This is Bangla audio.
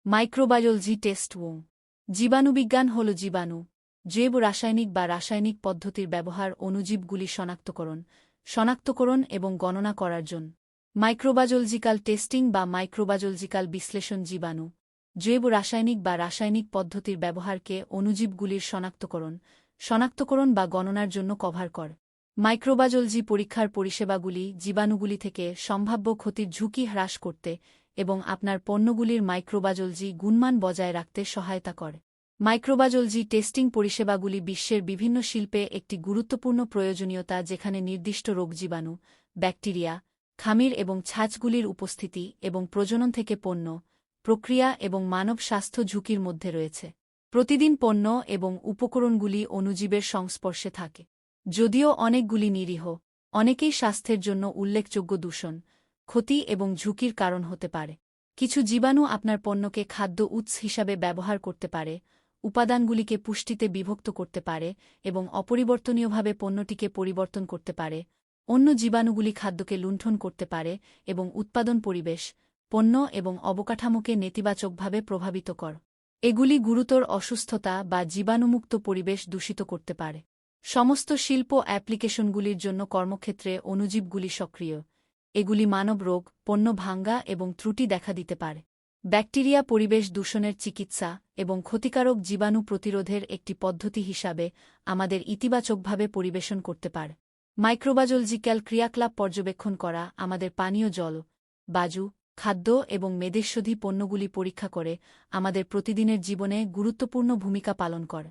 মাইক্রোবায়োলজি টেস্ট জীবাণুবিজ্ঞান হল জীবাণু, জৈব রাসায়নিক বা রাসায়নিক পদ্ধতির ব্যবহার অণুজীবগুলি শনাক্তকরণ এবং গণনা করার জন্য। মাইক্রোবায়োলজিক্যাল টেস্টিং বা মাইক্রোবায়োলজিক্যাল বিশ্লেষণ জীবাণু, জৈব রাসায়নিক বা রাসায়নিক পদ্ধতির ব্যবহারকে অণুজীবগুলির শনাক্তকরণ বা গণনার জন্য কভার করে। মাইক্রোবায়োলজি পরীক্ষার পরিষেবাগুলি জীবাণুগুলি থেকে সম্ভাব্য ক্ষতির ঝুঁকি হ্রাস করতে এবং আপনার পণ্যগুলির মাইক্রোবায়োলজি গুণমান বজায় রাখতে সহায়তা করে। মাইক্রোবায়োলজি টেস্টিং পরিষেবাগুলি বিশ্বের বিভিন্ন শিল্পে একটি গুরুত্বপূর্ণ প্রয়োজনীয়তা, যেখানে নির্দিষ্ট রোগজীবাণু, ব্যাকটেরিয়া, খামির এবং ছাঁচগুলির উপস্থিতি এবং প্রজনন থেকে পণ্য, প্রক্রিয়া এবং মানব স্বাস্থ্য ঝুঁকির মধ্যে রয়েছে। প্রতিদিন পণ্য এবং উপকরণগুলি অণুজীবের সংস্পর্শে থাকে। যদিও অনেকগুলি নিরীহ, অনেকেই স্বাস্থ্যের জন্য উল্লেখযোগ্য দূষণ, ক্ষতি এবং ঝুঁকির কারণ হতে পারে। কিছু জীবাণু আপনার পণ্যকে খাদ্য উৎস হিসাবে ব্যবহার করতে পারে, উপাদানগুলিকে পুষ্টিতে বিভক্ত করতে পারে এবং অপরিবর্তনীয়ভাবে পণ্যটিকে পরিবর্তন করতে পারে। অন্য জীবাণুগুলি খাদ্যকে লুণ্ঠন করতে পারে এবং উৎপাদন পরিবেশ, পণ্য এবং অবকাঠামোকে নেতিবাচকভাবে প্রভাবিত করে। এগুলি গুরুতর অসুস্থতা বা জীবাণুমুক্ত পরিবেশ দূষিত করতে পারে। সমস্ত শিল্প অ্যাপ্লিকেশনগুলির জন্য কর্মক্ষেত্রে অণুজীবগুলি সক্রিয়। এগুলি মানব রোগ, পণ্য ভাঙ্গা এবং ত্রুটি দেখা দিতে পারে। ব্যাকটেরিয়া পরিবেশ দূষণের চিকিৎসা এবং ক্ষতিকারক জীবাণু প্রতিরোধের একটি পদ্ধতি হিসাবে আমাদের ইতিবাচকভাবে পরিবেশন করতে পারে। মাইক্রোবায়োলজিক্যাল ক্রিয়াকলাপ পর্যবেক্ষণ করা আমাদের পানীয় জল, বায়ু, খাদ্য এবং মেদেস্যধী পণ্যগুলি পরীক্ষা করে আমাদের প্রতিদিনের জীবনে গুরুত্বপূর্ণ ভূমিকা পালন করে।